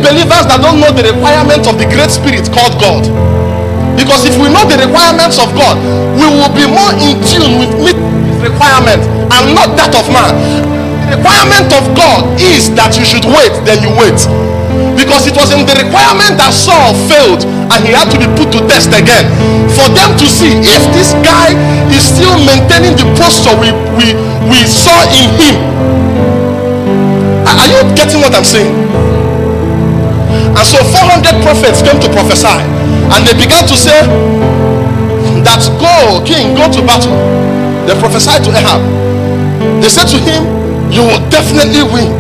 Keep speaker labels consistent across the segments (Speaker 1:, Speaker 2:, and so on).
Speaker 1: believers that don't know the requirements of the great spirit called God. Because if we know the requirements of God, we will be more in tune with his requirement and not that of man. The requirement of God is that you should wait, then you wait. Because it was in the requirement that Saul failed and he had to be put to test again, for them to see if this guy is still maintaining the posture we saw in him. Are you getting what I'm saying? And so 400 prophets came to prophesy, and they began to say that, go king, go to battle. They prophesied to Ahab. They said to him, you will definitely win.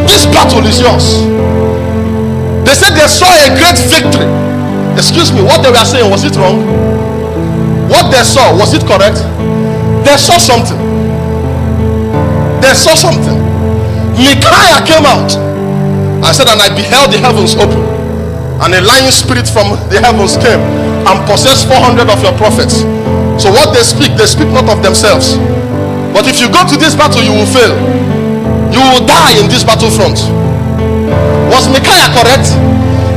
Speaker 1: This battle is yours. They said they saw a great victory. Excuse me, what they were saying, was it wrong? What they saw, was it correct? They saw something. They saw something. Micaiah came out and said, and I beheld the heavens open, and a lying spirit from the heavens came and possessed 400 of your prophets. So what they speak not of themselves. But if you go to this battle, you will fail. You will die in this battlefront. Was Micaiah correct?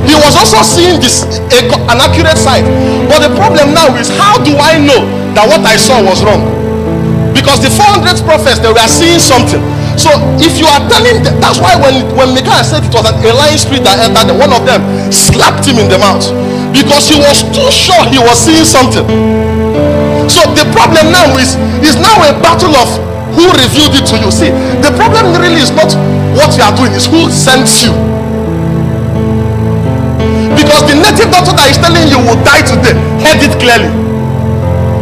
Speaker 1: He was also seeing this an accurate sight. But the problem now is, how do I know that what I saw was wrong? Because the 400 prophets, they were seeing something. So if you are telling them, that's why when Micaiah said it was a lying spirit that entered, one of them slapped him in the mouth, because he was too sure he was seeing something. So the problem now is now a battle of who revealed it to you. See, the problem really is not what you are doing, is who sent you. Because the native doctor that is telling you will die today heard it clearly.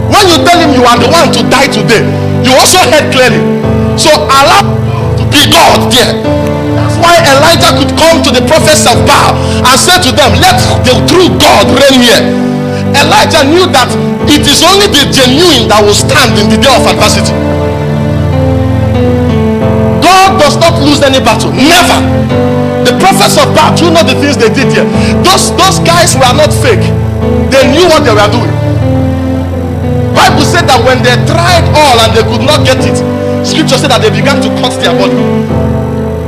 Speaker 1: When you tell him you are the one to die today, you also heard clearly. So allow to be God there. That's why Elijah could come to the prophets of Baal and say to them, let the true God reign here. Elijah knew that it is only the genuine that will stand in the day of adversity. God does not lose any battle, never. The prophets of Baal, you know the things they did here. Those guys were not fake. They knew what they were doing. Bible said that when they tried all and they could not get it, scripture said that they began to cut their body.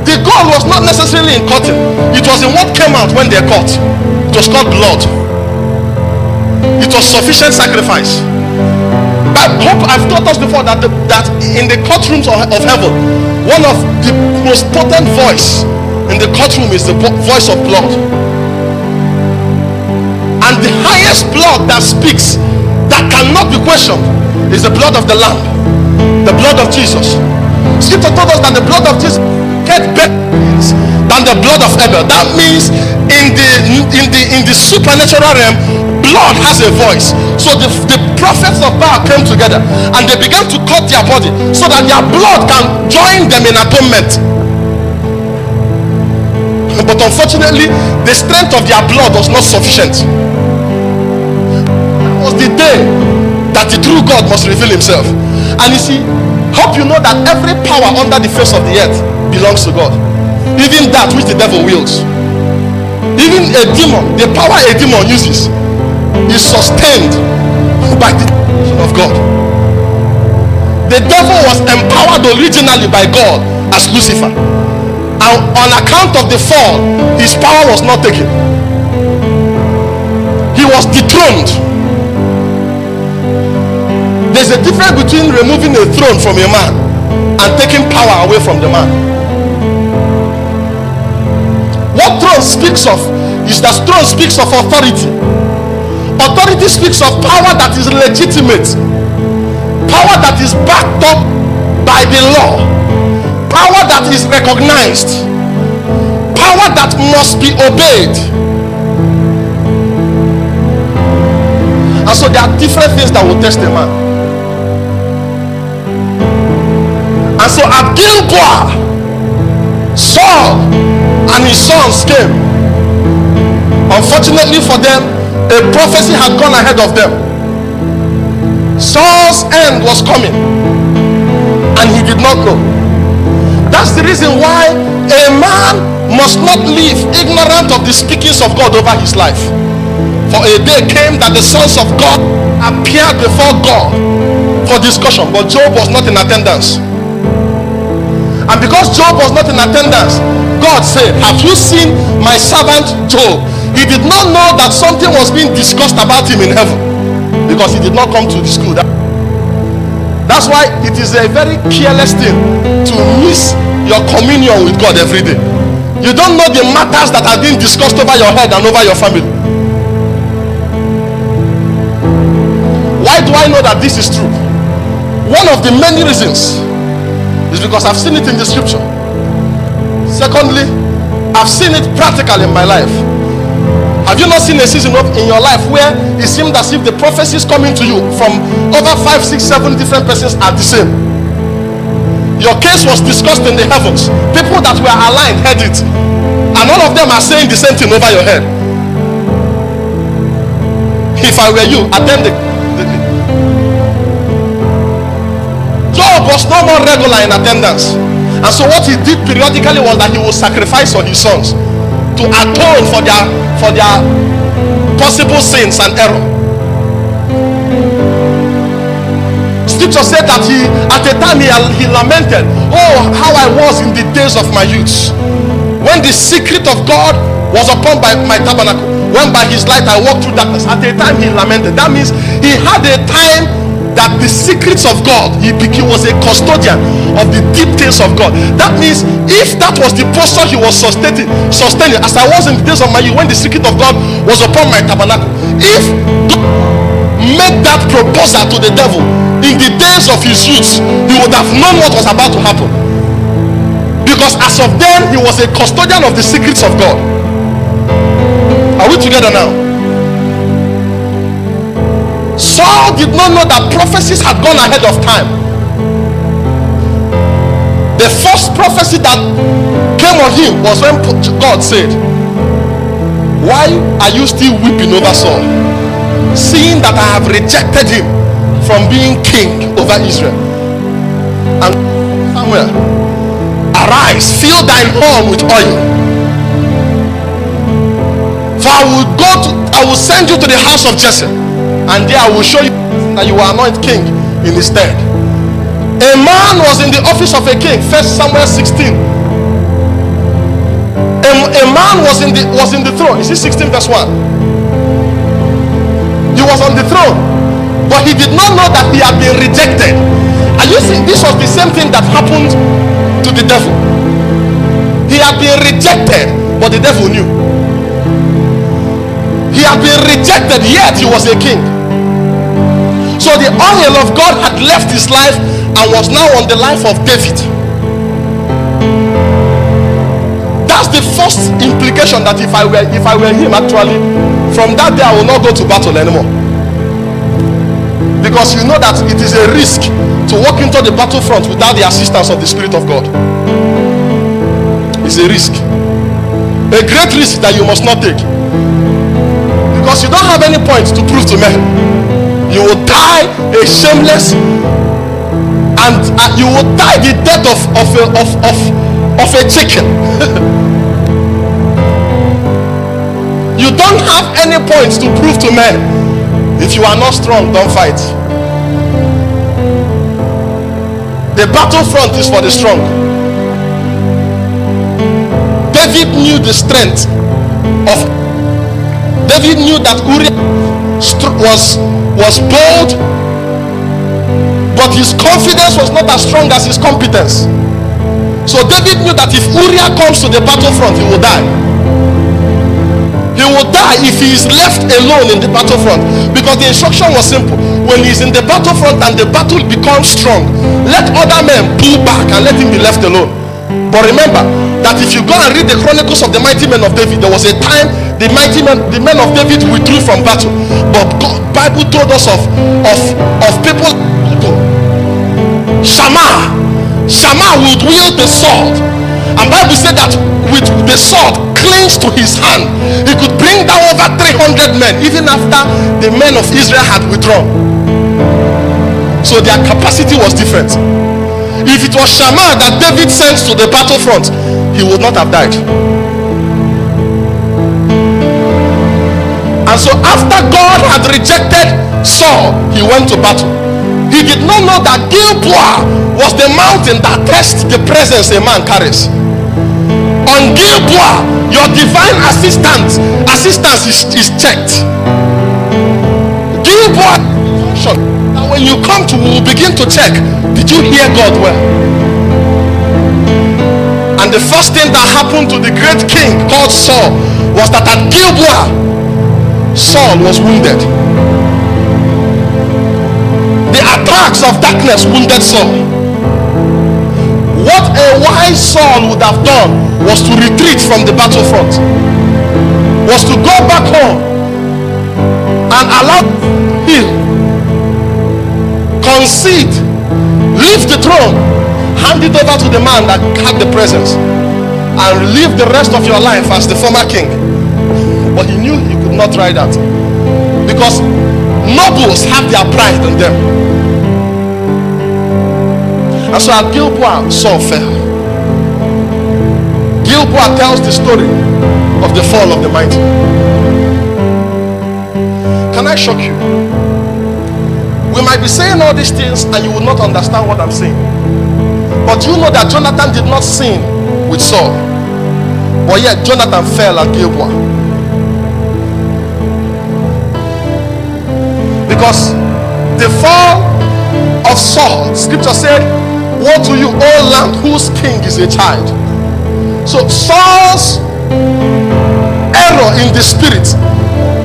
Speaker 1: The goal was not necessarily in cutting, it was in what came out when they cut. It was called blood. It was sufficient sacrifice. I hope I've taught us before that in the courtrooms of heaven, one of the most potent voice in the courtroom is the voice of blood. And the highest blood that speaks, that cannot be questioned, is the blood of the Lamb, the blood of Jesus. Scripture told us that the blood of Jesus get better than the blood of Abel. That means in the supernatural realm, blood has a voice. So the prophets of Baal came together and they began to cut their body so that their blood can join them in atonement. But unfortunately, the strength of their blood was not sufficient. That was the day that the true God must reveal himself. And you see, hope you know that every power under the face of the earth belongs to God. Even that which the devil wields. Even a demon, the power a demon uses is sustained by the action of God. The devil was empowered originally by God as Lucifer, and on account of the fall, his power was not taken. He was dethroned. There's a difference between removing a throne from a man and taking power away from the man. What throne speaks of is that throne speaks of authority. Authority speaks of power that is legitimate, power that is backed up by the law, power that is recognized, power that must be obeyed. And so there are different things that will test a man. And so at Gilboa, Saul and his sons came. Unfortunately for them, a prophecy had gone ahead of them. Saul's end was coming and he did not go. That's the reason why a man must not live ignorant of the speakings of God over his life. For a day came that the sons of God appeared before God for discussion, but Job was not in attendance. And because Job was not in attendance, God said, have you seen my servant Job? He did not know that something was being discussed about him in heaven, because he did not come to the school. That's why it is a very careless thing to miss your communion with God every day. You don't know the matters that are being discussed over your head and over your family. Why do I know that this is true? One of the many reasons is because I've seen it in the scripture. Secondly, I've seen it practically in my life. Have you not seen a season in your life where it seemed as if the prophecies coming to you from over 5, 6, 7 different persons are the same? Your case was discussed in the heavens. People that were aligned heard it, and all of them are saying the same thing over your head. If I were you, attend the Job was no more regular in attendance, and so what he did periodically was that he would sacrifice for his sons to atone for their possible sins and error. Scripture said that at a time he lamented, oh, how I was in the days of my youth, when the secret of God was upon my tabernacle, when by his light I walked through darkness. At a time he lamented. That means he had a time that the secrets of God, he was a custodian of the deep things of God. That means if that was the posture he was sustaining, as I was in the days of my youth, when the secret of God was upon my tabernacle, if God made that proposal to the devil in the days of his youth, he would have known what was about to happen, because as of then he was a custodian of the secrets of God. Are we together now? Saul did not know that prophecies had gone ahead of time. The first prophecy that came on him was when God said, why are you still weeping over Saul, seeing that I have rejected him from being king over Israel? And Samuel, arise, fill thine horn with oil, for I will send you to the house of Jesse, and there I will show you that you will anoint king in his stead. A man was in the office of a king. 1 Samuel 16. A man was in the throne. Is it 16 verse 1? He was on the throne, but he did not know that he had been rejected. And you see, this was the same thing that happened to the devil. He had been rejected, but the devil knew. He had been rejected, yet he was a king. So the oil of God had left his life and was now on the life of David. That's the first implication, that if I were him, actually, from that day I will not go to battle anymore. Because you know that it is a risk to walk into the battlefront without the assistance of the Spirit of God. It's a risk. A great risk that you must not take. Because you don't have any point to prove to men. You will die a shameless, and you will die the death of a chicken. You don't have any points to prove to men. If you are not strong, don't fight. The battlefront is for the strong. David knew the strength of. David knew that Uriah was bold, but his confidence was not as strong as his competence. So David knew that if Uriah comes to the battlefront, he will die. He will die if he is left alone in the battlefront, because the instruction was simple. When he is in the battlefront and the battle becomes strong, let other men pull back and let him be left alone. But remember that if you go and read the chronicles of the mighty men of David, there was a time the men of David withdrew from battle. But God, Bible told us of people. Shammah would wield the sword, and Bible said that with the sword clinched to his hand, he could bring down over 300 men, even after the men of Israel had withdrawn. So their capacity was different. If it was Shammah that David sent to the battlefront, he would not have died. And so after God had rejected Saul, he went to battle. He did not know that Gilboa was the mountain that tests the presence a man carries. On Gilboa, your divine assistance is checked. Gilboa, and when you come to, we will begin to check, did you hear God well? And the first thing that happened to the great king called Saul was that at Gilboa, Saul was wounded. The attacks of darkness wounded Saul. What a wise Saul would have done was to retreat from the battlefront, was to go back home and allow him concede, leave the throne, hand it over to the man that had the presence, and live the rest of your life as the former king. But he knew he could not try that, because nobles have their pride in them. And so at Gilboa, Saul fell. Gilboa tells the story of the fall of the mighty. Can I shock you? We might be saying all these things and you will not understand what I'm saying. But you know that Jonathan did not sin with Saul, but yet Jonathan fell at Gilboa. Because the fall of Saul, scripture said, woe to you, O land whose king is a child. So Saul's error in the spirit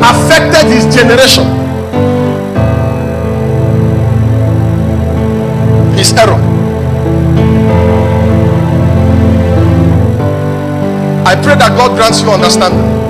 Speaker 1: affected his generation. His error. I pray that God grants you understanding.